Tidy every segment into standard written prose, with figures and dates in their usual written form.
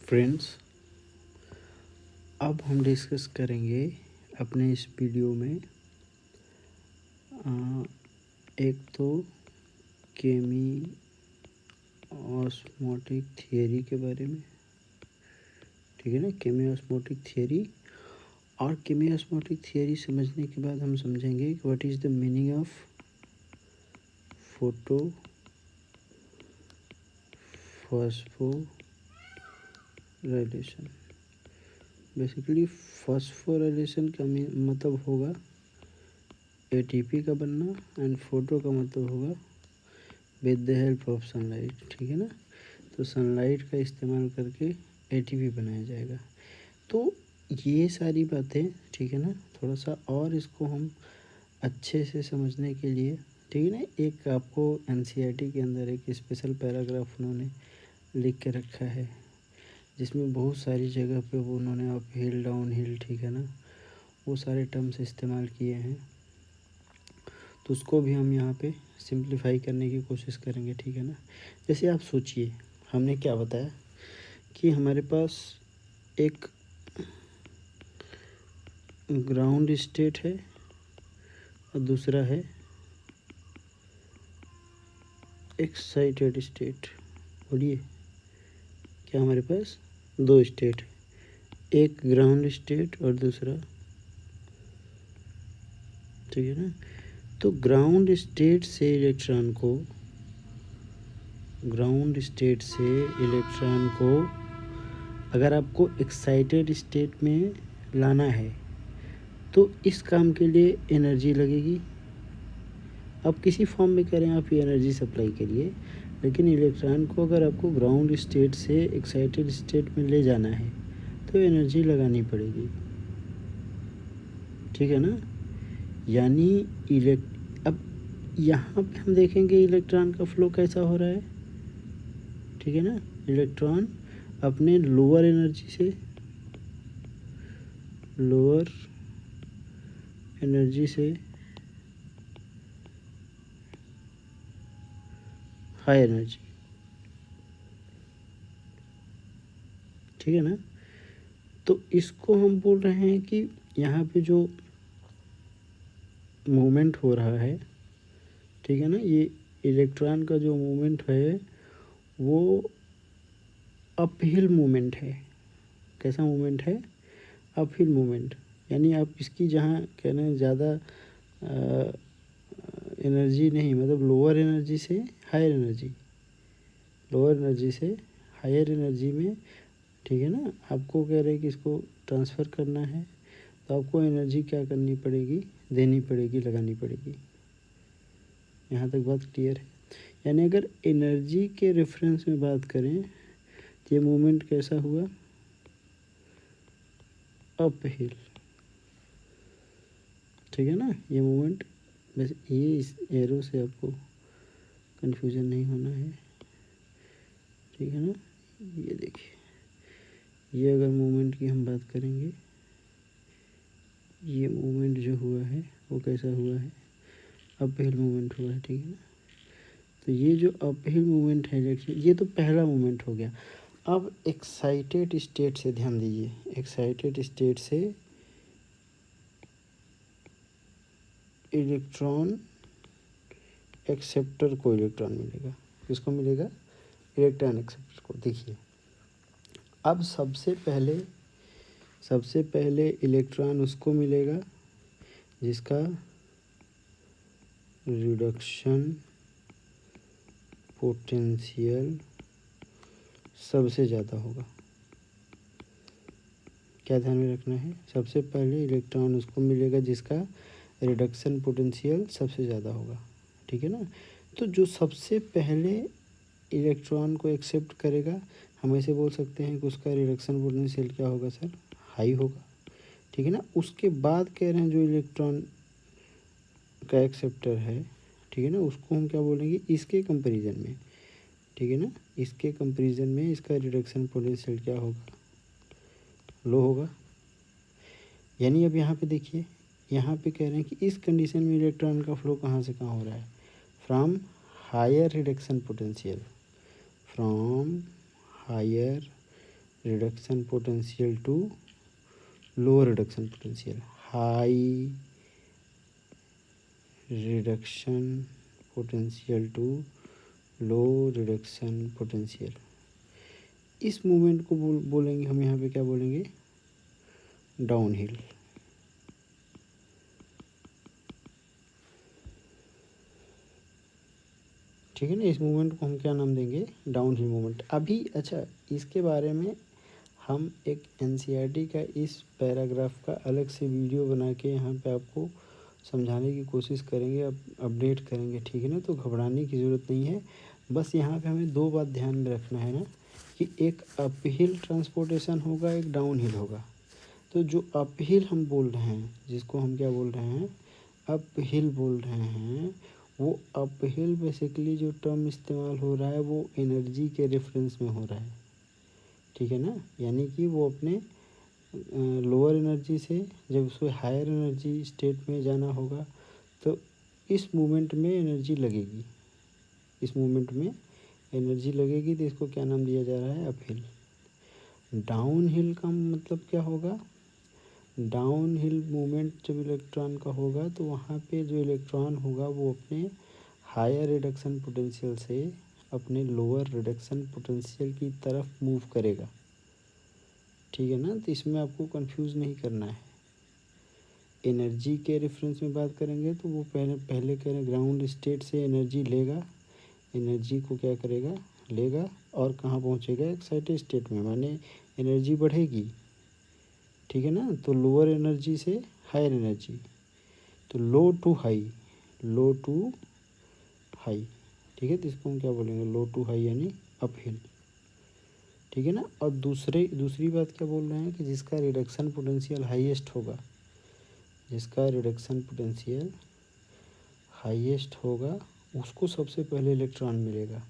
Friends, अब हम discuss करेंगे अपने इस वीडियो में एक तो केमी ऑस्मोटिक थियरी के बारे में। ठीक है ना, केमी ऑस्मोटिक थियरी। और केमी ऑस्मोटिक थियरी समझने के बाद हम समझेंगे कि what is the meaning of photo phosphorylation. Basically phosphorylation का मतलब होगा एटीपी का बनना, एंड फोटो का मतलब होगा with the help of sunlight. ठीक है ना, तो सनलाइट का इस्तेमाल करके एटीपी बनाया जाएगा। तो ये सारी बातें, ठीक है ना, थोड़ा सा और इसको हम अच्छे से समझने के लिए, ठीक है ना, एक आपको एनसीईआरटी के अंदर एक स्पेशल पैराग्राफ उन्होंने लिख के रखा है जिसमें बहुत सारी जगह पे वो उन्होंने अप हिल डाउन हिल, ठीक है ना, वो सारे टर्म्स इस्तेमाल किए हैं। तो उसको भी हम यहाँ पे सिंप्लीफाई करने की कोशिश करेंगे। ठीक है ना, जैसे आप सोचिए हमने क्या बताया कि हमारे पास एक ग्राउंड स्टेट है और दूसरा है एक्साइटेड स्टेट। बोलिए, क्या हमारे पास दो स्टेट है, एक ग्राउंड स्टेट और दूसरा, ठीक है ना। तो ग्राउंड स्टेट से इलेक्ट्रॉन को अगर आपको एक्साइटेड स्टेट में लाना है तो इस काम के लिए एनर्जी लगेगी। आप किसी फॉर्म में करें आप ये एनर्जी सप्लाई करिए, लेकिन इलेक्ट्रॉन को अगर आपको ग्राउंड स्टेट से एक्साइटेड स्टेट में ले जाना है तो एनर्जी लगानी पड़ेगी। ठीक है ना, यानी अब यहाँ पे हम देखेंगे इलेक्ट्रॉन का फ्लो कैसा हो रहा है। ठीक है ना, इलेक्ट्रॉन अपने लोअर एनर्जी से हाई एनर्जी, ठीक है ना। तो इसको हम बोल रहे हैं कि यहाँ पे जो मूवमेंट हो रहा है, ठीक है ना, ये इलेक्ट्रॉन का जो मूवमेंट है वो अपहिल मूवमेंट है। कैसा मूवमेंट है? Uphill movement. यानी आप इसकी जहाँ कह रहे हैं ज़्यादा एनर्जी नहीं, मतलब लोअर एनर्जी से हायर एनर्जी में, ठीक है ना, आपको कह रहे हैं कि इसको ट्रांसफ़र करना है तो आपको एनर्जी क्या करनी पड़ेगी, देनी पड़ेगी, लगानी पड़ेगी। यहाँ तक बात क्लियर है। यानी अगर एनर्जी के रेफरेंस में बात करें तो ये मूवमेंट कैसा हुआ, अपहिल। ठीक है ना, ये मूवमेंट, बस ये इस एरो से आपको कंफ्यूजन नहीं होना है। ठीक है ना, ये देखिए, ये अगर मूवमेंट की हम बात करेंगे, ये मूवमेंट जो हुआ है वो कैसा हुआ है, अपहिल मूवमेंट हुआ है। ठीक है ना, तो ये जो अपहिल मूवमेंट है ये तो पहला मूवमेंट हो गया। अब एक्साइटेड स्टेट से ध्यान दीजिए, एक्साइटेड स्टेट से इलेक्ट्रॉन एक्सेप्टर को इलेक्ट्रॉन मिलेगा। किसको मिलेगा? इलेक्ट्रॉन एक्सेप्टर को। देखिए, अब सबसे पहले इलेक्ट्रॉन उसको मिलेगा जिसका रिडक्शन पोटेंशियल सबसे ज़्यादा होगा। क्या ध्यान में रखना है? सबसे पहले इलेक्ट्रॉन उसको मिलेगा जिसका रिडक्शन पोटेंशियल सबसे ज़्यादा होगा। ठीक है ना, तो जो सबसे पहले इलेक्ट्रॉन को एक्सेप्ट करेगा, हम ऐसे बोल सकते हैं कि उसका रिडक्शन पोटेंशियल क्या होगा सर? हाई होगा। ठीक है ना, उसके बाद कह रहे हैं जो इलेक्ट्रॉन का एक्सेप्टर है, ठीक है ना, उसको हम क्या बोलेंगे इसके कंपैरिजन में। ठीक है ना, इसके कंपैरिजन में इसका रिडक्शन पोटेंशियल क्या होगा? लो होगा। यानी अब यहाँ पे देखिए, यहाँ पे कह रहे हैं कि इस कंडीशन में इलेक्ट्रॉन का फ्लो कहाँ से कहाँ हो रहा है? From higher reduction potential, from higher reduction potential to low reduction potential, high reduction potential to low reduction potential. इस मूवमेंट को बोलेंगे हम यहाँ पे क्या बोलेंगे, डाउन हिल। ठीक है ना, इस मूवमेंट को हम क्या नाम देंगे, डाउन हिल मूवमेंट। अभी अच्छा, इसके बारे में हम एक एनसीईआरटी का इस पैराग्राफ का अलग से वीडियो बना के यहाँ पे आपको समझाने की कोशिश करेंगे, अपडेट करेंगे। ठीक है ना, तो घबराने की ज़रूरत नहीं है। बस यहाँ पे हमें दो बात ध्यान में रखना है ना, कि एक अप हिल ट्रांसपोर्टेशन होगा, एक डाउन हिल होगा। तो जो अप हिल हम बोल रहे हैं, जिसको हम क्या बोल रहे हैं, अप हिल बोल रहे हैं, वो अप हिल बेसिकली जो टर्म इस्तेमाल हो रहा है वो एनर्जी के रेफरेंस में हो रहा है। ठीक है ना, यानी कि वो अपने लोअर एनर्जी से जब उसको हायर एनर्जी स्टेट में जाना होगा तो इस मूवमेंट में एनर्जी लगेगी, इस मूवमेंट में एनर्जी लगेगी, तो इसको क्या नाम दिया जा रहा है, अप हिल। डाउन हिल का मतलब क्या होगा, डाउन हिल मूवमेंट जब इलेक्ट्रॉन का होगा तो वहाँ पे जो इलेक्ट्रॉन होगा वो अपने हायर रिडक्शन पोटेंशियल से अपने लोअर रिडक्शन पोटेंशियल की तरफ मूव करेगा। ठीक है ना, तो इसमें आपको कंफ्यूज नहीं करना है। एनर्जी के रेफरेंस में बात करेंगे तो वो पहले करें ग्राउंड स्टेट से एनर्जी लेगा, एनर्जी को क्या करेगा, लेगा और कहाँ पहुँचेगा, एक्साइटेड स्टेट में, माने एनर्जी बढ़ेगी। ठीक है ना, तो लोअर एनर्जी से हायर एनर्जी, तो low to high, low to high. ठीक है, तो इसको हम क्या बोलेंगे, लो टू हाई यानी अप हिल। ठीक है ना, और दूसरी बात क्या बोल रहे हैं कि जिसका रिडक्शन पोटेंशियल हाईएस्ट होगा, जिसका रिडक्शन पोटेंशियल हाईएस्ट होगा उसको सबसे पहले इलेक्ट्रॉन मिलेगा।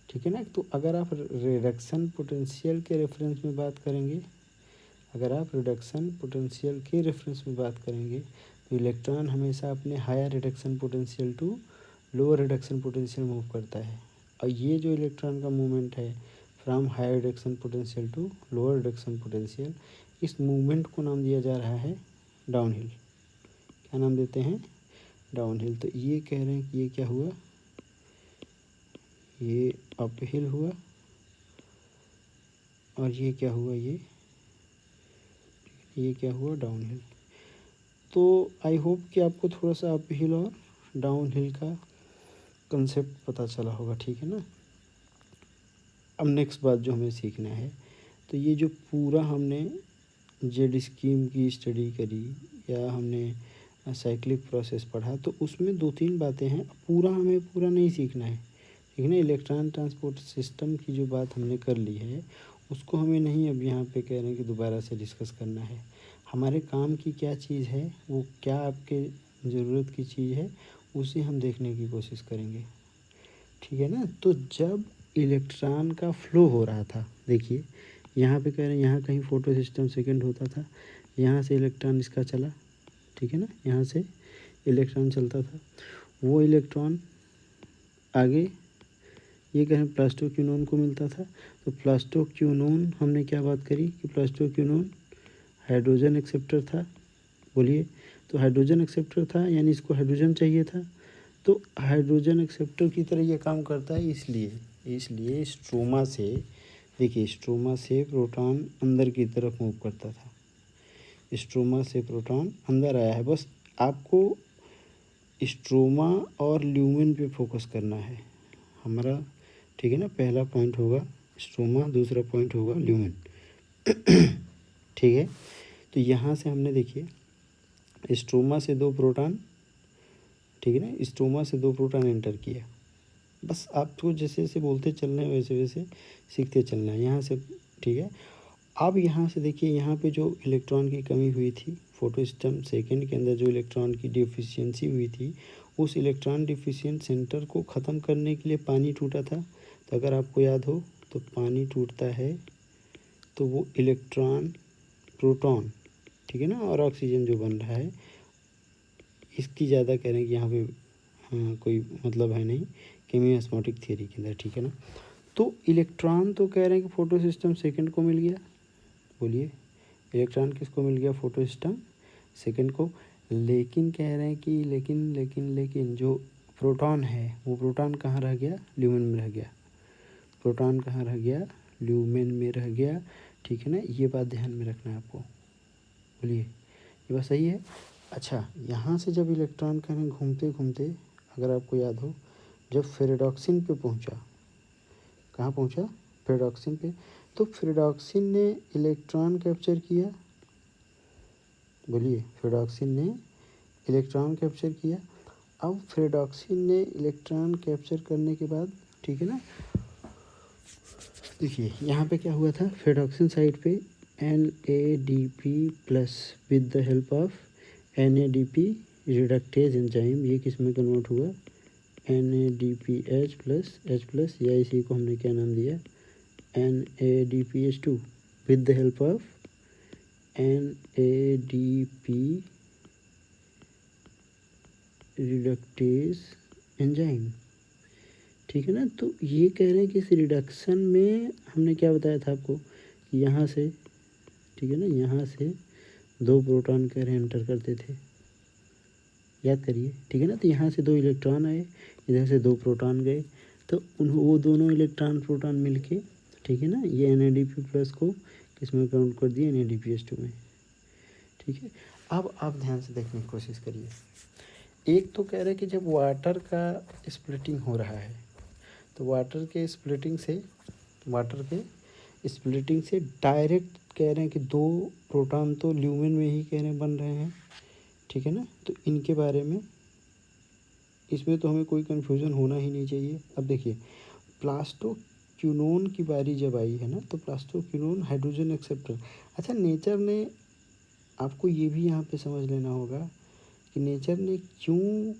ठीक है ना, तो अगर आप रिडक्शन पोटेंशियल के रेफरेंस में बात करेंगे, अगर आप रिडक्शन पोटेंशियल के रेफरेंस में बात करेंगे तो इलेक्ट्रॉन हमेशा अपने higher reduction potential to lower reduction potential move करता है। और ये जो इलेक्ट्रॉन का मूवमेंट है from higher reduction potential to lower reduction potential, इस मूवमेंट को नाम दिया जा रहा है डाउन हिल। क्या नाम देते हैं, डाउन हिल। तो ये कह रहे हैं कि ये क्या हुआ, ये अप हिल हुआ, और ये क्या हुआ, ये क्या हुआ, डाउन हिल। तो आई होप कि आपको थोड़ा सा अप हिल और डाउन हिल का कंसेप्ट पता चला होगा। ठीक है ना, अब नेक्स्ट बात जो हमें सीखना है, तो ये जो पूरा हमने जेड स्कीम की स्टडी करी या हमने साइक्लिक प्रोसेस पढ़ा, तो उसमें दो तीन बातें हैं, हमें पूरा नहीं सीखना है। ठीक है ना, इलेक्ट्रॉन ट्रांसपोर्ट सिस्टम की जो बात हमने कर ली है उसको हमें नहीं अब यहाँ पे कह रहे हैं कि दोबारा से डिस्कस करना है। हमारे काम की क्या चीज़ है, वो क्या आपके ज़रूरत की चीज़ है, उसे हम देखने की कोशिश करेंगे। ठीक है ना, तो जब इलेक्ट्रॉन का फ्लो हो रहा था, देखिए यहाँ पे कह रहे हैं यहाँ कहीं फोटो सिस्टम सेकेंड होता था, यहाँ से इलेक्ट्रॉन इसका चला। ठीक है ना, यहाँ से इलेक्ट्रॉन चलता था, वो इलेक्ट्रॉन आगे ये कहें प्लास्टोक्यूनोन को मिलता था। तो प्लास्टोक्यूनोन हमने क्या बात करी कि प्लास्टोक्यूनोन हाइड्रोजन एक्सेप्टर था, बोलिए। तो हाइड्रोजन एक्सेप्टर था यानी इसको हाइड्रोजन चाहिए था, तो हाइड्रोजन एक्सेप्टर की तरह ये काम करता है। इसलिए स्ट्रोमा से, देखिए स्ट्रोमा से प्रोटॉन अंदर की तरफ मूव करता था, स्ट्रोमा से प्रोटॉन अंदर आया है। बस आपको स्ट्रोमा और ल्यूमेन पे फोकस करना है हमारा। ठीक है ना, पहला पॉइंट होगा स्ट्रोमा, दूसरा पॉइंट होगा ल्यूमेन। ठीक है, तो यहाँ से हमने देखिए स्ट्रोमा से दो प्रोटॉन, ठीक है ना, स्ट्रोमा से दो प्रोटॉन एंटर किया। बस आपको जैसे जैसे बोलते चलना है वैसे वैसे सीखते चलना है यहाँ से। ठीक है, अब यहाँ से देखिए यहाँ पे जो इलेक्ट्रॉन की कमी हुई थी, फोटो सिस्टम सेकेंड के अंदर जो इलेक्ट्रॉन की डिफिशियंसी हुई थी, उस इलेक्ट्रॉन डिफिशियंट सेंटर को ख़त्म करने के लिए पानी टूटा था। तो अगर आपको याद हो तो पानी टूटता है तो वो इलेक्ट्रॉन प्रोटॉन, ठीक है ना, और ऑक्सीजन जो बन रहा है, इसकी ज़्यादा कह रहे हैं कि यहाँ पे कोई मतलब है नहीं केमियोस्मोटिक थियरी के अंदर। ठीक है ना, तो इलेक्ट्रॉन तो कह रहे हैं कि फोटो सिस्टम सेकंड को मिल गया, बोलिए इलेक्ट्रॉन किसको मिल गया, फोटो सिस्टम सेकंड को। लेकिन कह रहे हैं कि लेकिन जो प्रोटॉन है वो प्रोटॉन कहाँ रह गया, ल्यूमेन में रह गया। प्रोटॉन कहाँ रह गया, ल्यूमेन में रह गया। ठीक है ना, ये बात ध्यान में रखना है आपको। बोलिए ये बात सही है। अच्छा, यहाँ से जब इलेक्ट्रॉन कह रहे हैं घूमते घूमते, अगर आपको याद हो, जब फेरेडॉक्सिन पे पहुँचा, कहाँ पहुँचा, फेरेडॉक्सिन पे, तो फेरेडॉक्सिन ने इलेक्ट्रॉन कैप्चर किया। बोलिए फेरेडॉक्सिन ने इलेक्ट्रॉन कैप्चर किया। अब फेरेडॉक्सिन ने इलेक्ट्रॉन कैप्चर करने के बाद, ठीक है ना, देखिए यहाँ पे क्या हुआ था, फेरेडॉक्सिन साइड पे NADP plus with the help of NADP reductase enzyme, ये किस में कन्वर्ट हुआ, NADPH प्लस H प्लस, या इसी को हमने क्या नाम दिया, NADPH2 with the help of NADP reductase enzyme. ठीक है ना, तो ये कह रहे हैं कि इस रिडक्शन में हमने क्या बताया था आपको, कि यहाँ से, ठीक है ना, यहाँ से 2 प्रोटॉन कह रहे हैं एंटर करते थे, याद करिए। ठीक है ना, तो यहाँ से 2 इलेक्ट्रॉन आए, इधर से 2 प्रोटॉन गए, तो वो दोनों इलेक्ट्रॉन प्रोटॉन मिलके, ठीक है ना, ये NADP प्लस को किस में काउंट कर दिए, NADPH2 में। ठीक है, अब आप ध्यान से देखने की कोशिश करिए। एक तो कह रहे हैं कि जब वाटर का स्प्लिटिंग हो रहा है, तो वाटर के स्प्लिटिंग से डायरेक्ट कह रहे हैं कि 2 प्रोटॉन तो ल्यूमेन में ही कह रहे हैं बन रहे हैं। ठीक है ना, तो इनके बारे में, इसमें तो हमें कोई कन्फ्यूज़न होना ही नहीं चाहिए। अब देखिए प्लास्टोक्विनोन की बारी जब आई है ना, तो प्लास्टोक्विनोन हाइड्रोजन एक्सेप्टर। अच्छा, नेचर ने, आपको ये भी यहाँ पे समझ लेना होगा कि नेचर ने क्यों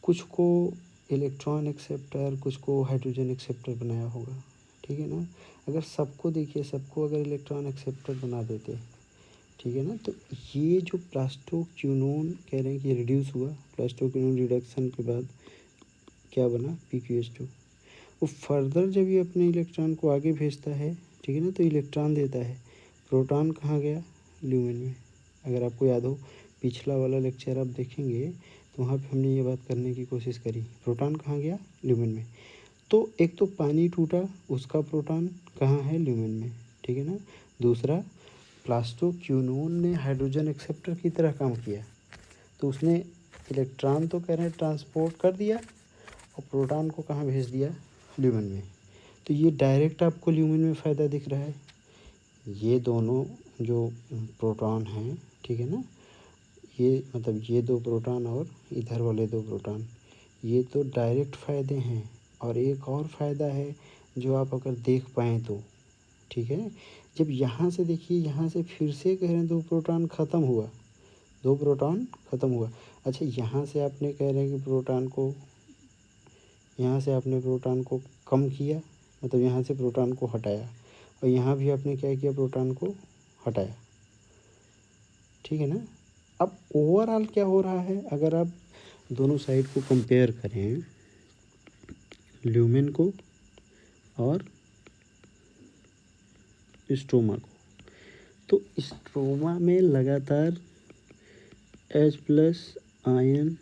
कुछ को इलेक्ट्रॉन एक्सेप्टर, कुछ को हाइड्रोजन एक्सेप्टर बनाया होगा। ठीक है ना, अगर सबको देखिए, सबको अगर इलेक्ट्रॉन एक्सेप्टर बना देते, ठीक है ना, तो ये जो प्लास्टोक्विनोन कह रहे हैं कि रिड्यूस हुआ, प्लास्टोक्विनोन रिडक्शन के बाद क्या बना, PQH2। वो फर्दर जब ये अपने इलेक्ट्रॉन को आगे भेजता है, ठीक है ना, तो इलेक्ट्रॉन देता है। प्रोटॉन कहाँ गया, ल्यूमेन में। अगर आपको याद हो, पिछला वाला लेक्चर आप देखेंगे तो वहाँ पे हमने ये बात करने की कोशिश करी, प्रोटॉन कहाँ गया, ल्यूमेन में। तो एक तो पानी टूटा, उसका प्रोटॉन कहाँ है, ल्यूमेन में। ठीक है ना, दूसरा प्लास्टोक्विनोन ने हाइड्रोजन एक्सेप्टर की तरह काम किया, तो उसने इलेक्ट्रॉन तो कह रहे हैं ट्रांसपोर्ट कर दिया, और प्रोटॉन को कहाँ भेज दिया, ल्यूमेन में। तो ये डायरेक्ट आपको ल्यूमेन में फ़ायदा दिख रहा है। ये दोनों जो प्रोटॉन हैं, ठीक है ना, ये मतलब ये 2 प्रोटॉन और इधर वाले 2 प्रोटॉन, ये तो डायरेक्ट फ़ायदे हैं। और एक और फ़ायदा है जो आप अगर देख पाएँ तो, ठीक है, जब यहाँ से देखिए, यहाँ से फिर से कह रहे हैं 2 प्रोटॉन ख़त्म हुआ, 2 प्रोटॉन ख़त्म हुआ। अच्छा, यहाँ से आपने कह रहे हैं कि प्रोटॉन को, यहाँ से आपने प्रोटॉन को कम किया, मतलब यहाँ से प्रोटॉन को हटाया, और यहाँ भी आपने क्या किया, प्रोटॉन को हटाया। ठीक है ना, अब ओवरऑल क्या हो रहा है, अगर आप दोनों साइड को कंपेयर करें, ल्यूमेन को और स्ट्रोमा को, तो स्ट्रोमा में लगातार H प्लस आयन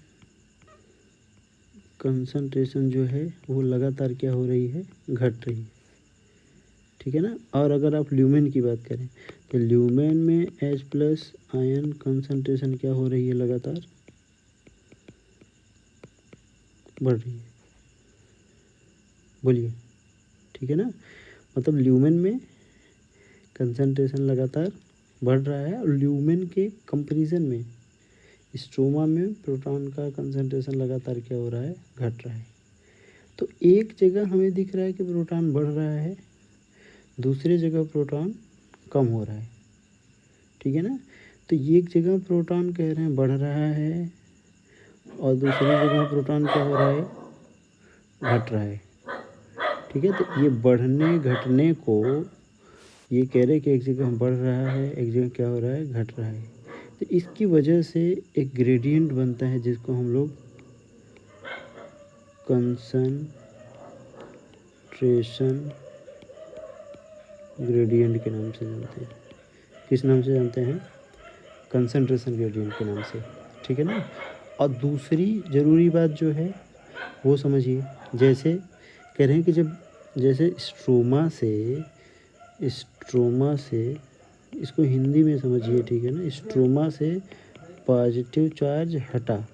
कंसंट्रेशन जो है वो लगातार क्या हो रही है, घट रही है। ठीक है ना, और अगर आप ल्यूमेन की बात करें, तो ल्यूमेन में H प्लस आयन कंसंट्रेशन क्या हो रही है, लगातार बढ़ रही है। बोलिए, ठीक है ना, मतलब ल्यूमेन में कंसंट्रेशन लगातार बढ़ रहा है, और ल्यूमेन के कंपैरिजन में स्ट्रोमा में प्रोटॉन का कंसंट्रेशन लगातार क्या हो रहा है, घट रहा है। तो एक जगह हमें दिख रहा है कि प्रोटॉन बढ़ रहा है, दूसरी जगह प्रोटॉन कम हो रहा है। ठीक है ना, तो एक जगह प्रोटॉन कह रहे हैं बढ़ रहा है, और दूसरी जगह प्रोटॉन क्या हो रहा है, घट रहा है। ठीक है, तो ये बढ़ने घटने को, ये कह रहे हैं कि एक जगह बढ़ रहा है, एक जगह क्या हो रहा है, घट रहा है। तो इसकी वजह से एक ग्रेडियंट बनता है, जिसको हम लोग कंसंट्रेशन ग्रेडियंट के नाम से जानते हैं। किस नाम से जानते हैं? कंसंट्रेशन ग्रेडियंट के नाम से, ठीक है ना। और दूसरी ज़रूरी बात जो है वो समझिए, जैसे कह रहे हैं कि जब जैसे स्ट्रोमा से इसको हिंदी में समझिए, ठीक है ना। स्ट्रोमा से पॉजिटिव चार्ज हटा,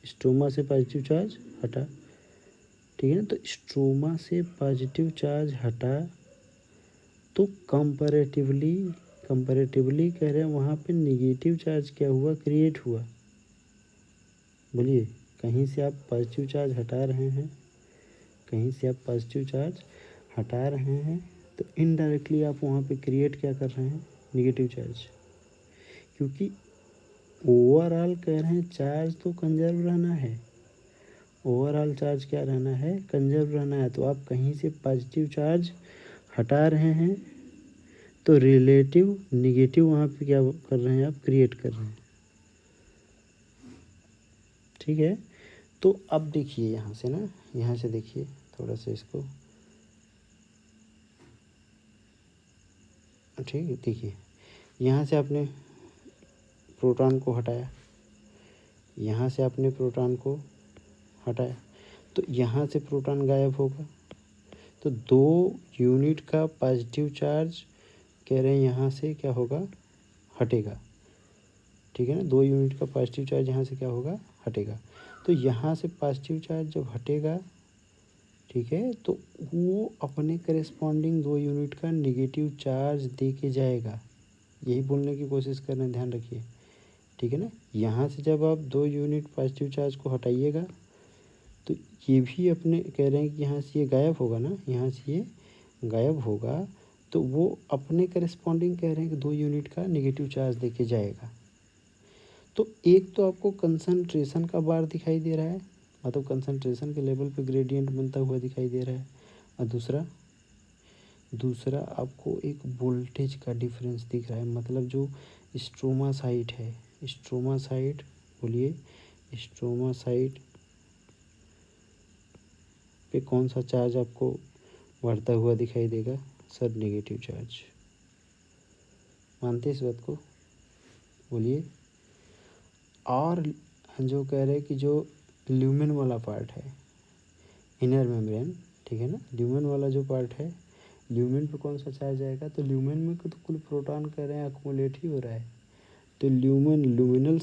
स्ट्रोमा से पॉजिटिव चार्ज हटा, ठीक है ना। तो स्ट्रोमा से पॉजिटिव चार्ज हटा तो कंपैरेटिवली कह रहे हैं वहाँ पे निगेटिव चार्ज क्या हुआ, क्रिएट हुआ। बोलिए, कहीं से आप पॉजिटिव चार्ज हटा रहे हैं, तो इनडायरेक्टली आप वहाँ पे क्रिएट क्या कर रहे हैं, निगेटिव चार्ज। क्योंकि ओवरऑल कह रहे हैं चार्ज तो कंजर्व रहना है, ओवरऑल चार्ज क्या रहना है, कंजर्व रहना है। तो आप कहीं से पॉजिटिव चार्ज हटा रहे हैं तो रिलेटिव निगेटिव वहाँ पे क्या कर रहे हैं, आप क्रिएट कर रहे हैं, ठीक है। तो अब देखिए यहाँ से देखिए थोड़ा सा इसको, ठीक है। देखिए यहाँ से आपने प्रोटॉन को हटाया, तो यहाँ से प्रोटॉन गायब होगा। तो 2 यूनिट का पॉजिटिव चार्ज कह रहे हैं यहाँ से क्या होगा, हटेगा, ठीक है ना। 2 यूनिट का पॉजिटिव चार्ज यहाँ से क्या होगा, हटेगा। तो यहाँ से पॉजिटिव चार्ज जब हटेगा, ठीक है, तो वो अपने करेस्पॉन्डिंग 2 यूनिट का नेगेटिव चार्ज दे के जाएगा। यही बोलने की कोशिश कर रहे हैं, ध्यान रखिए, ठीक है ना। यहाँ से जब आप 2 यूनिट पॉजिटिव चार्ज को हटाइएगा तो ये भी अपने कह रहे हैं कि यहाँ से ये गायब होगा ना, तो वो अपने करेस्पॉन्डिंग कह रहे हैं कि 2 यूनिट का नेगेटिव चार्ज दे के जाएगा। तो एक तो आपको कंसंट्रेशन का बार दिखाई दे रहा है, मतलब कंसंट्रेशन के लेवल पे ग्रेडियंट बनता हुआ दिखाई दे रहा है। और दूसरा आपको एक वोल्टेज का डिफरेंस दिख रहा है, मतलब जो स्ट्रोमा साइट है, बोलिए स्ट्रोमा साइट पे कौन सा चार्ज आपको बढ़ता हुआ दिखाई देगा, सर नेगेटिव चार्ज। मानते हैं इस बात को, बोलिए। और जो कह रहे हैं कि जो ल्यूमेन वाला पार्ट है, इनर मेम्ब्रेन, ठीक है ना, ल्यूमेन वाला जो पार्ट है, ल्यूमेन पे कौन सा चार्ज आएगा, तो ल्यूमेन में तो कुल प्रोटॉन कह रहे हैं अक्मुलेट ही हो रहा है। तो ल्यूमिनल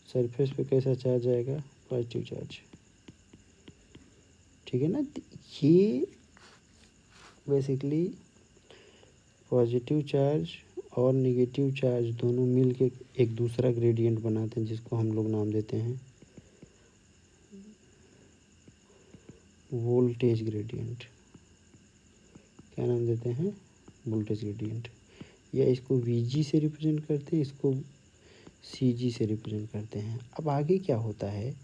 सरफेस पे कैसा चार्ज आएगा, पॉजिटिव चार्ज, ठीक है ना। तो ये बेसिकली पॉजिटिव चार्ज और नेगेटिव चार्ज दोनों मिल के एक दूसरा ग्रेडियंट बनाते हैं, जिसको हम लोग नाम देते हैं वोल्टेज ग्रेडियंट। क्या नाम देते हैं, वोल्टेज ग्रेडियंट। या इसको वीजी से रिप्रेजेंट करते हैं, इसको सीजी से रिप्रेजेंट करते हैं। अब आगे क्या होता है,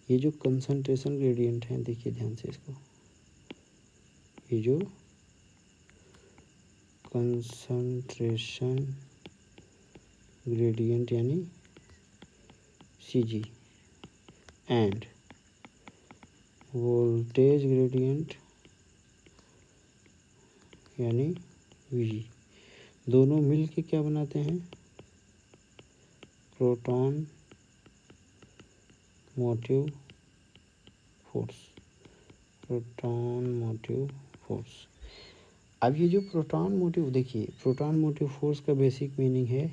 ये जो कंसंट्रेशन ग्रेडियंट है, देखिए ध्यान से इसको, ये जो कंसंट्रेशन ग्रेडियंट यानी सीजी एंड वोल्टेज ग्रेडियंट यानी वीजी, दोनों मिल के क्या बनाते हैं, प्रोटॉन मोटिव फोर्स। अब ये जो प्रोटॉन मोटिव, देखिए प्रोटॉन मोटिव फोर्स का बेसिक मीनिंग है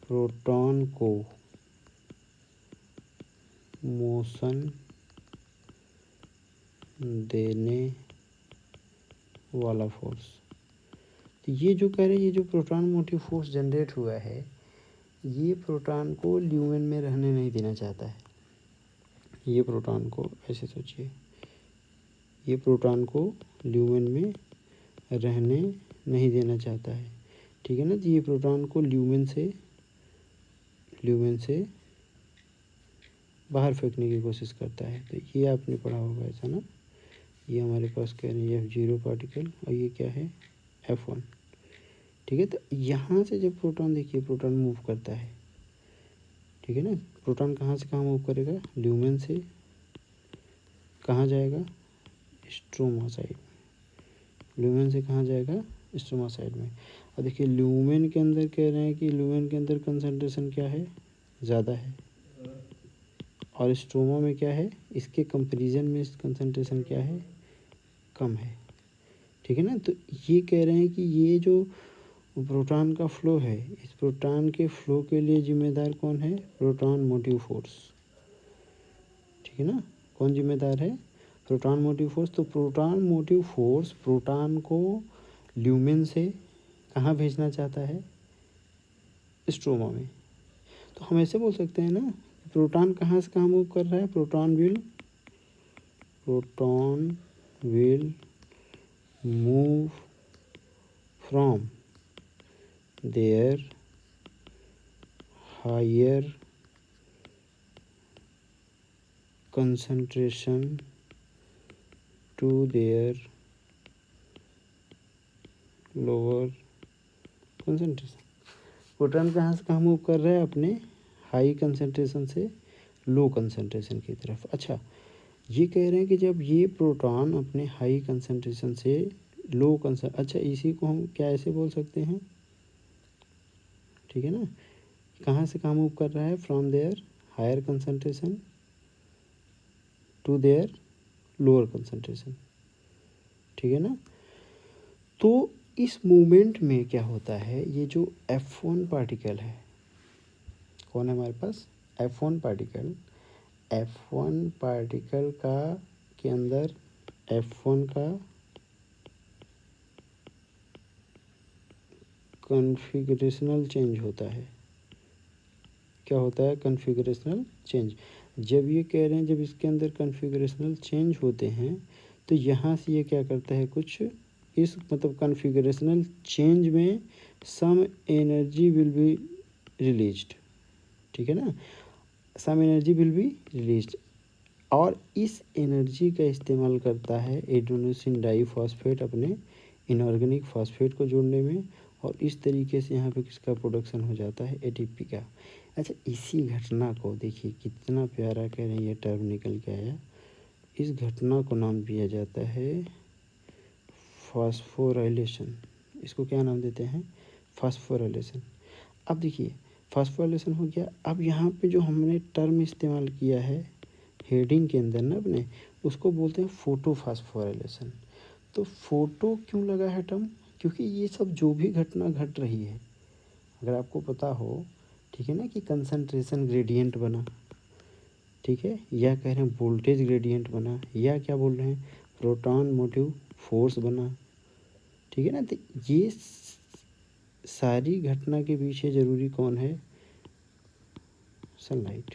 प्रोटॉन को मोशन देने वाला फोर्स। तो ये जो कह रहे हैं, ये जो प्रोटॉन मोटिव फोर्स जनरेट हुआ है, ये प्रोटॉन को ल्यूमेन में रहने नहीं देना चाहता है। ये प्रोटॉन को, ऐसे सोचिए, ये प्रोटॉन को ल्यूमेन में रहने नहीं देना चाहता है, ठीक है ना। तो ये प्रोटॉन को ल्यूमेन से बाहर फेंकने की कोशिश करता है। तो ये आपने पढ़ा होगा ऐसा ना। ये हमारे पास कह रहे हैं F0 पार्टिकल, और ये क्या है, F1, ठीक है। तो यहाँ से जब प्रोटॉन, देखिए प्रोटॉन मूव करता है, ठीक है ना। प्रोटॉन कहाँ से कहाँ मूव करेगा, ल्यूमेन से कहाँ जाएगा, स्ट्रोमा साइड। ल्यूमेन से कहाँ जाएगा, स्ट्रोमा साइड में। अब देखिए ल्यूमेन के अंदर कह रहे हैं कि ल्यूमेन के अंदर कंसंट्रेशन क्या है, ज़्यादा है, और स्ट्रोमा में क्या है, इसके कंपैरिजन में कंसंट्रेशन क्या है, कम है। ठीक है ना। तो ये कह रहे हैं कि ये जो प्रोटॉन का फ्लो है, इस प्रोटॉन के फ्लो के लिए जिम्मेदार कौन है, प्रोटॉन मोटिव फोर्स। ठीक है ना, कौन जिम्मेदार है, प्रोटॉन मोटिव फोर्स। तो प्रोटॉन मोटिव फोर्स प्रोटॉन को ल्यूमेन से कहाँ भेजना चाहता है, स्ट्रोमा में। तो हम ऐसे बोल सकते हैं ना, प्रोटॉन कहाँ से कहाँ मूव कर रहा है, proton will move from their higher concentration to their lower concentration। Proton कहाँ से कहाँ मूव कर रहा है, अपने हाई कंसंट्रेशन से लो कंसंट्रेशन की तरफ। अच्छा, ये कह रहे हैं कि जब ये प्रोटॉन अपने हाई कंसंट्रेशन से लो अच्छा इसी को हम क्या ऐसे बोल सकते हैं, ठीक है ना, कहाँ से कहाँ मूव कर रहा है, from their higher concentration to their lower concentration. ठीक है ना। तो इस मूवमेंट में क्या होता है, ये जो F1 पार्टिकल है, कौन है हमारे पास, F1 पार्टिकल। F1 पार्टिकल का के अंदर F1 का कॉन्फ़िगरेशनल चेंज होता है। क्या होता है, कॉन्फ़िगरेशनल चेंज। जब ये कह रहे हैं जब इसके अंदर कॉन्फ़िगरेशनल चेंज होते हैं तो यहाँ से ये क्या करता है, कुछ इस मतलब कॉन्फ़िगरेशनल चेंज में some energy will be released. ठीक है ना, some energy will be released, और इस एनर्जी का इस्तेमाल करता है एडेनोसिन डाईफॉस्फेट अपने इनऑर्गेनिक फॉस्फेट को जोड़ने में, और इस तरीके से यहाँ पे किसका प्रोडक्शन हो जाता है, एटीपी का। अच्छा, इसी घटना को देखिए कितना प्यारा कह रहे हैं, ये टर्म निकल के आया। इस घटना को नाम दिया जाता है फॉस्फोराइलेशन। इसको क्या नाम देते हैं, फॉस्फोराइलेशन। अब देखिए फॉस्फोराइलेशन हो गया। अब यहाँ पे जो हमने टर्म इस्तेमाल किया है हेडिंग के अंदर ना अपने, उसको बोलते हैं फोटो फॉस्फोराइलेशन। तो फोटो क्यों लगा है टर्म, क्योंकि ये सब जो भी घटना घट रही है, अगर आपको पता हो, ठीक है ना, कि कंसंट्रेशन ग्रेडियंट बना, ठीक है, या कह रहे हैं वोल्टेज ग्रेडियंट बना, या क्या बोल रहे हैं प्रोटॉन मोटिव फोर्स बना, ठीक है ना। तो ये सारी घटना के पीछे ज़रूरी कौन है, सनलाइट।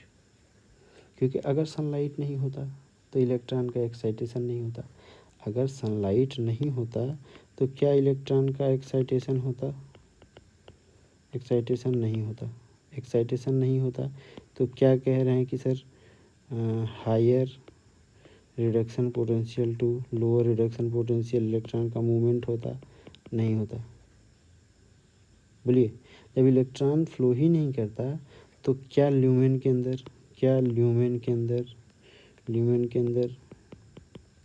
क्योंकि अगर सनलाइट नहीं होता तो इलेक्ट्रॉन का एक्साइटेशन नहीं होता। अगर सनलाइट नहीं होता तो क्या इलेक्ट्रॉन का एक्साइटेशन होता, एक्साइटेशन नहीं होता। एक्साइटेशन नहीं होता तो क्या कह रहे हैं कि sir higher reduction potential to lower reduction potential electron का मूवमेंट होता, नहीं होता। बोलिए, जब इलेक्ट्रॉन फ्लो ही नहीं करता तो क्या ल्यूमेन के अंदर, ल्यूमेन के अंदर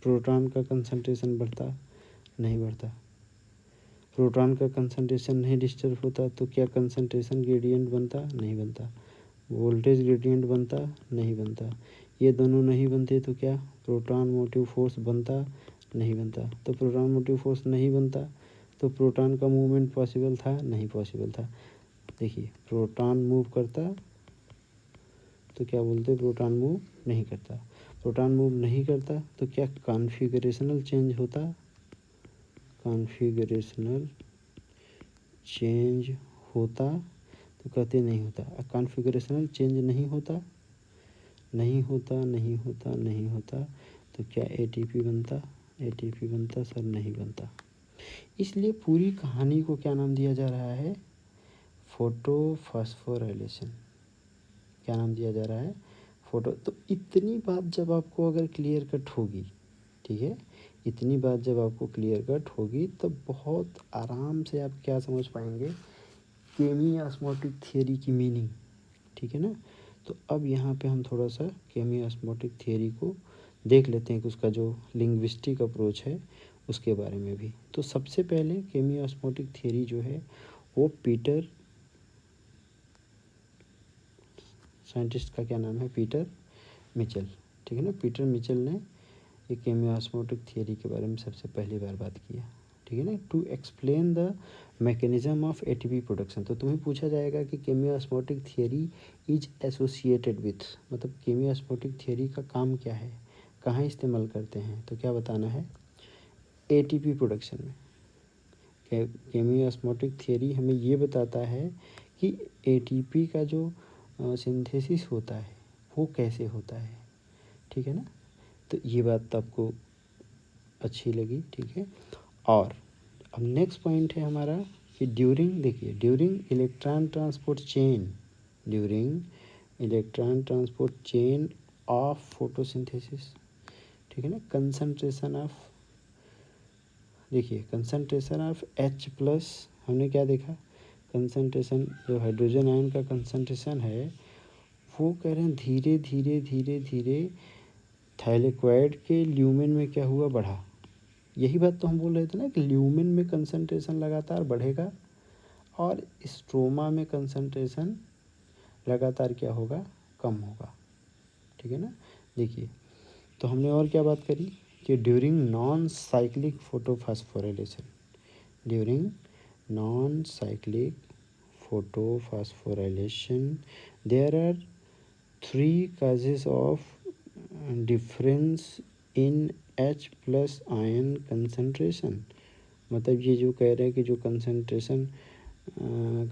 प्रोटॉन का कंसंट्रेशन बढ़ता, नहीं बढ़ता। प्रोटॉन का कंसंट्रेशन नहीं डिस्टर्ब होता तो क्या कंसंट्रेशन ग्रेडियंट बनता, नहीं बनता। वोल्टेज ग्रेडियंट बनता, नहीं बनता। ये दोनों नहीं बनते तो क्या प्रोटॉन मोटिव फोर्स बनता, नहीं बनता। तो प्रोटॉन मोटिव फोर्स नहीं बनता तो प्रोटॉन का मूवमेंट पॉसिबल था, नहीं पॉसिबल था। देखिए प्रोटॉन मूव करता तो क्या बोलते, प्रोटॉन मूव नहीं करता। प्रोटॉन मूव नहीं करता तो क्या कॉन्फ़िगरेशनल चेंज होता, कॉन्फ़िगरेशनल चेंज होता, तो कहते नहीं होता। कॉन्फ़िगरेशनल चेंज नहीं होता, नहीं होता, नहीं होता, नहीं होता, तो क्या एटीपी बनता, एटीपी बनता, सर नहीं बनता। इसलिए पूरी कहानी को क्या नाम दिया जा रहा है, फोटो फॉस्फोराइलेशन। क्या नाम दिया जा रहा है, फोटो। तो इतनी बात जब आपको अगर क्लियर कट होगी, ठीक है, इतनी बात जब आपको क्लियर कट होगी तब बहुत आराम से आप क्या समझ पाएंगे, केमी ऑस्मोटिक थियरी की मीनिंग। ठीक है ना। तो अब यहाँ पे हम थोड़ा सा केमियोस्मोटिक थियरी को देख लेते हैं कि उसका जो लिंग्विस्टिक अप्रोच है उसके बारे में भी। तो सबसे पहले केमियोस्मोटिक थियरी जो है वो पीटर, साइंटिस्ट का क्या नाम है, पीटर मिचेल, ठीक है ना। पीटर मिचेल ने ये केमियोस्मोटिक थियरी के बारे में सबसे पहली बार बात किया, ठीक है ना, to explain the mechanism of ATP production. तो तुम्हें पूछा जाएगा कि chemiosmotic theory is associated with, मतलब केमियोस्मोटिक थियरी का काम क्या है, कहाँ इस्तेमाल करते हैं, तो क्या बताना है, एटीपी प्रोडक्शन में। केमियोस्मोटिक थियरी हमें ये बताता है कि एटीपी का जो सिंथेसिस होता है वो कैसे होता है, ठीक है ना। तो ये बात तो आपको अच्छी लगी, ठीक है। और अब नेक्स्ट पॉइंट है हमारा कि ड्यूरिंग, देखिए during electron transport chain, during electron transport chain of photosynthesis, ठीक है ना, कंसंट्रेशन ऑफ, देखिए कंसंट्रेशन ऑफ H प्लस, हमने क्या देखा, कंसंट्रेशन जो हाइड्रोजन आयन का कंसंट्रेशन है वो कह रहे हैं धीरे धीरे धीरे धीरे थाइलेक्वाइड के ल्यूमेन में क्या हुआ, बढ़ा। यही बात तो हम बोल रहे थे ना कि ल्यूमेन में कंसंट्रेशन लगातार बढ़ेगा और स्ट्रोमा में कंसंट्रेशन लगातार क्या होगा, कम होगा, ठीक है ना। देखिए तो हमने और क्या बात करी कि during non cyclic photophosphorylation, during non cyclic photophosphorylation there are 3 causes of difference in H plus ion concentration. मतलब ये जो कह रहे हैं कि जो कंसंट्रेशन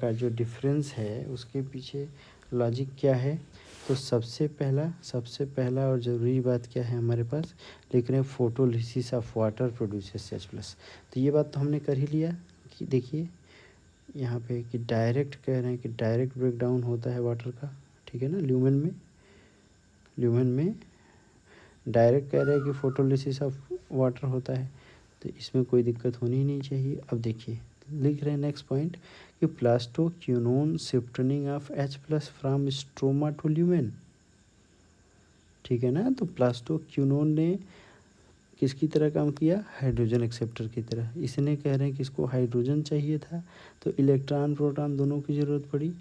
का जो डिफरेंस है उसके पीछे लॉजिक क्या है। तो सबसे पहला और ज़रूरी बात क्या है हमारे पास, लिख रहे हैं photolysis of water produces H plus. तो ये बात तो हमने कर ही लिया कि देखिए यहाँ पे कि डायरेक्ट कह रहे हैं कि डायरेक्ट ब्रेकडाउन होता है वाटर का, ठीक है ना, ल्यूमेन में डायरेक्ट कह रहे हैं कि फोटोलिसिस ऑफ वाटर होता है, तो इसमें कोई दिक्कत होनी ही नहीं चाहिए। अब देखिए लिख रहे हैं नेक्स्ट पॉइंट कि plastoquinone shifting of H plus from stroma to lumen, ठीक है ना। तो प्लास्टोक्यूनोन ने किसकी तरह काम किया, हाइड्रोजन एक्सेप्टर की तरह। इसने कह रहे हैं कि इसको हाइड्रोजन चाहिए था तो इलेक्ट्रॉन प्रोटॉन दोनों की ज़रूरत पड़ी।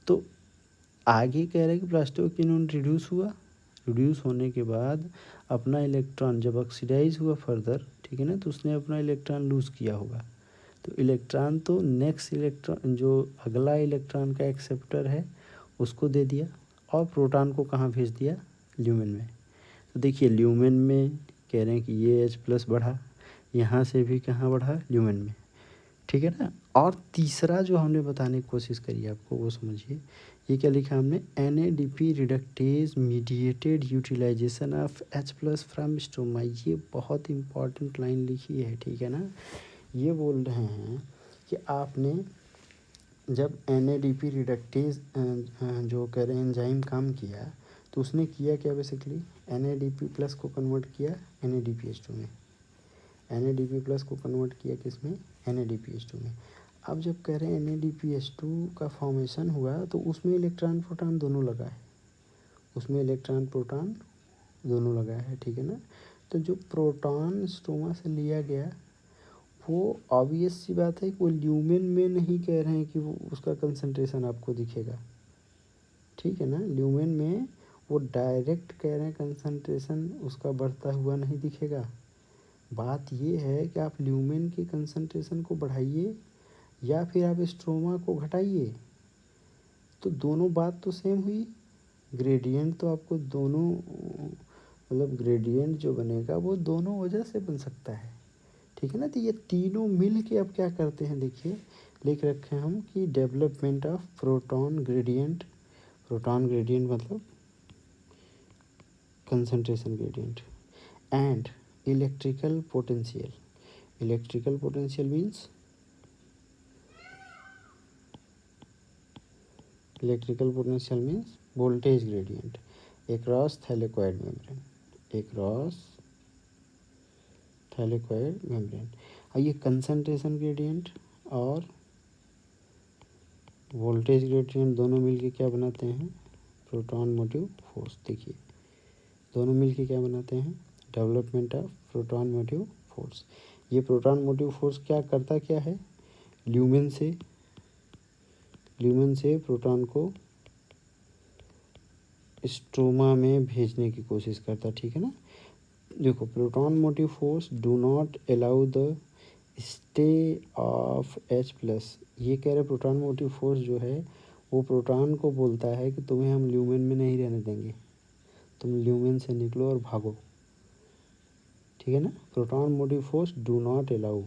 तो आगे कह रहे हैं कि प्लास्टोक्यूनोन रिड्यूस होने के बाद अपना इलेक्ट्रॉन जब ऑक्सीडाइज हुआ फर्दर, ठीक है ना, तो उसने अपना इलेक्ट्रॉन लूज़ किया होगा। तो इलेक्ट्रॉन तो नेक्स्ट इलेक्ट्रॉन जो अगला इलेक्ट्रॉन का एक्सेप्टर है उसको दे दिया और प्रोटॉन को कहाँ भेज दिया, ल्यूमेन में। तो देखिए ल्यूमेन में कह रहे हैं कि ये H प्लस बढ़ा, यहाँ से भी कहाँ बढ़ा, ल्यूमेन में, ठीक है ना। और तीसरा जो हमने बताने की कोशिश करी आपको वो समझिए, ये क्या लिखा हमने, NADP reductase mediated utilization of H plus from stroma. ये बहुत इंपॉर्टेंट लाइन लिखी है, ठीक है ना। ये बोल रहे हैं कि आपने जब NADP रिडक्टेज जो कह रहे हैं एंजाइम काम किया तो उसने किया क्या, बेसिकली NADP प्लस को कन्वर्ट किया NADPH2 में, NADP प्लस को कन्वर्ट किया किस में, NADPH2 में। अब जब कह रहे हैं NADPH2 का फॉर्मेशन हुआ तो उसमें इलेक्ट्रॉन प्रोटॉन दोनों लगा है, उसमें इलेक्ट्रॉन प्रोटॉन दोनों लगा है, ठीक है ना। तो जो प्रोटॉन स्ट्रोमा से लिया गया वो ऑब्वियस सी बात है कि वो ल्यूमेन में नहीं कह रहे हैं कि वो उसका कंसंट्रेशन आपको दिखेगा, ठीक है ना। ल्यूमेन में वो डायरेक्ट कह रहे हैं कंसंट्रेशन उसका बढ़ता हुआ नहीं दिखेगा। बात ये है कि आप ल्यूमेन की कंसंट्रेशन को बढ़ाइए या फिर आप स्ट्रोमा को घटाइए, तो दोनों बात तो सेम हुई। ग्रेडियंट तो आपको दोनों, मतलब ग्रेडियंट जो बनेगा वो दोनों वजह से बन सकता है, ठीक है ना। तो ये तीनों मिल के अब क्या करते हैं, देखिए लिख रखे हैं हम कि development of proton gradient, proton gradient मतलब concentration gradient, and electrical potential, electrical potential means electrical potential means voltage gradient across thylakoid membrane, across thylakoid membrane। अब ये कंसंट्रेशन ग्रेडियंट और वोल्टेज ग्रेडियंट दोनों मिलके क्या बनाते हैं, प्रोटॉन मोटिव फोर्स। देखिए दोनों मिलके क्या बनाते हैं, development of proton motive force. ये प्रोटॉन मोटिव फोर्स क्या करता क्या है, ल्यूमेन से प्रोटॉन को स्ट्रोमा में भेजने की कोशिश करता है, ठीक है ना। देखो proton motive force do not allow the stay of H plus. ये कह रहे प्रोटॉन मोटिव फोर्स जो है वो प्रोटॉन को बोलता है कि तुम्हें हम ल्यूमेन में नहीं रहने देंगे, तुम ल्यूमेन से निकलो और भागो, ठीक है ना। Proton motive force do not allow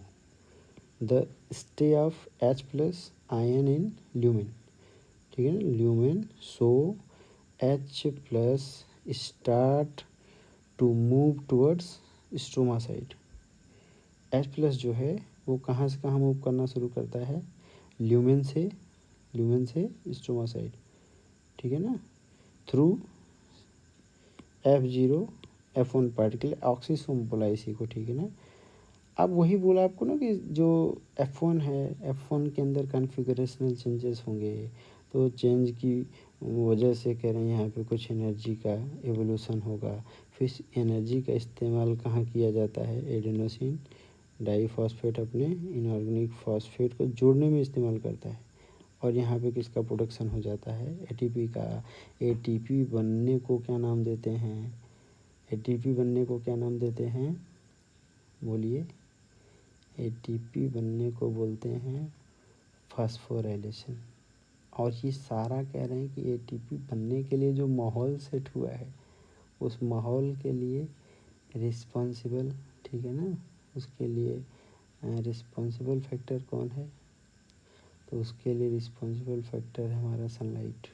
the stay of H plus ion in lumen, ठीक है ना, lumen. So H plus start to move towards stroma side. H plus जो है वो कहाँ से कहाँ मूव करना शुरू करता है, ल्यूमेन से स्ट्रोमा साइड, ठीक है ना, through F0 F1 particle oxysome बोला इसी को, ठीक है ना। अब वही बोला आपको ना कि जो F1 है, F1 के अंदर कॉन्फ़िगरेशनल चेंजेस होंगे, तो चेंज की वजह से कह रहे हैं यहाँ पे कुछ एनर्जी का एवोल्यूशन होगा। फिर एनर्जी का इस्तेमाल कहाँ किया जाता है, एडेनोसिन डाईफॉस्फेट अपने इनऑर्गेनिक फॉस्फेट को जोड़ने में इस्तेमाल करता है, और यहाँ पे किसका प्रोडक्शन हो जाता है, एटीपी का। एटीपी बनने को क्या नाम देते हैं, एटीपी बनने को क्या नाम देते हैं, बोलिए। एटीपी बनने को बोलते हैं फास्फोराइलेशन। और ये सारा कह रहे हैं कि एटीपी बनने के लिए जो माहौल सेट हुआ है, उस माहौल के लिए रिस्पॉन्सिबल, ठीक है ना, उसके लिए रिस्पॉन्सिबल फैक्टर कौन है, तो उसके लिए रिस्पॉन्सिबल फैक्टर है हमारा सनलाइट,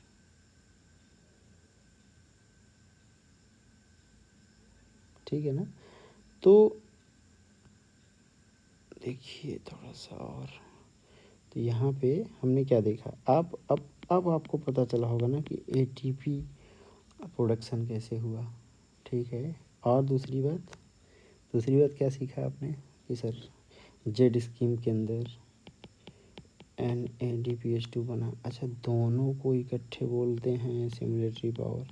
ठीक है ना। तो देखिए थोड़ा सा और, तो यहाँ पे हमने क्या देखा, अब आपको पता चला होगा ना कि एटीपी प्रोडक्शन कैसे हुआ, ठीक है। और दूसरी बात क्या सीखा आपने कि सर जेड स्कीम के अंदर NADPH2 बना। अच्छा, दोनों को इकट्ठे बोलते हैं सिमुलेटरी पावर,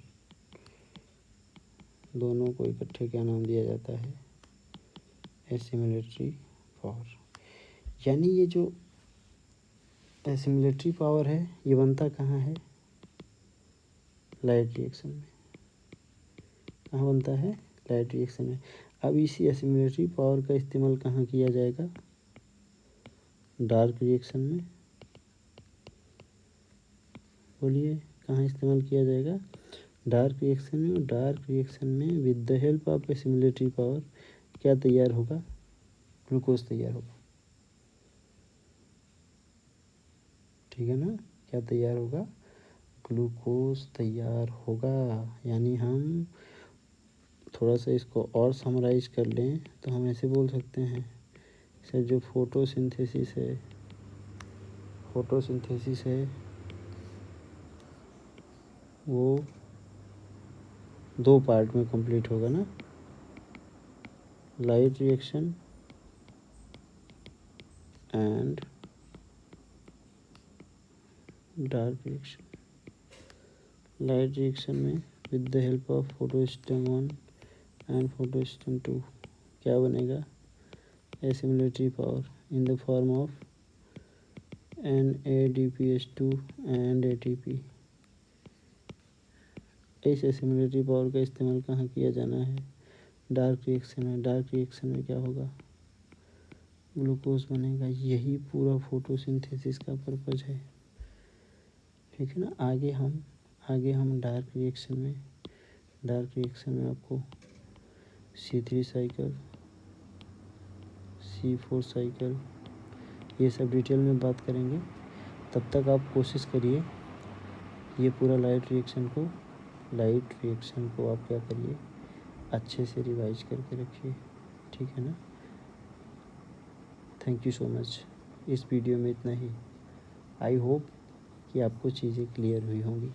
दोनों को इकट्ठे क्या नाम दिया जाता है, एसिमुलेटरी पावर। यानी ये जो एसिमुलेटरी पावर है ये बनता कहाँ है, लाइट रिएक्शन में। कहाँ बनता है, लाइट रिएक्शन में। अब इसी एसिमुलेटरी पावर का इस्तेमाल कहाँ किया जाएगा, डार्क रिएक्शन में। बोलिए कहाँ इस्तेमाल किया जाएगा, डार्क रिएक्शन में। और डार्क रिएक्शन में with the help of assimilatory power क्या तैयार होगा, ग्लूकोज तैयार होगा, ठीक है ना। क्या तैयार होगा, ग्लूकोज तैयार होगा। यानी हम थोड़ा सा इसको और समराइज कर लें तो हम ऐसे बोल सकते हैं, सर जो फोटोसिंथेसिस है वो दो पार्ट में कंप्लीट होगा ना, light reaction and dark reaction. Light reaction में with the help of photosystem 1 and photosystem 2 क्या बनेगा, assimilatory power in the form of NADPH2 and ATP। इस एसिमुलेटरी पावर का इस्तेमाल कहाँ किया जाना है, डार्क रिएक्शन में। डार्क रिएक्शन में क्या होगा, ग्लूकोज बनेगा। यही पूरा फोटोसिंथेसिस का पर्पज है, ठीक है ना। आगे हम डार्क रिएक्शन में आपको C3 साइकिल, C4 साइकिल, ये सब डिटेल में बात करेंगे। तब तक आप कोशिश करिए ये पूरा लाइट रिएक्शन को आप क्या करिए, अच्छे से रिवाइज करके रखिए, ठीक है ना। Thank you so much. इस वीडियो में इतना ही। आई होप कि आपको चीज़ें क्लियर हुई होंगी।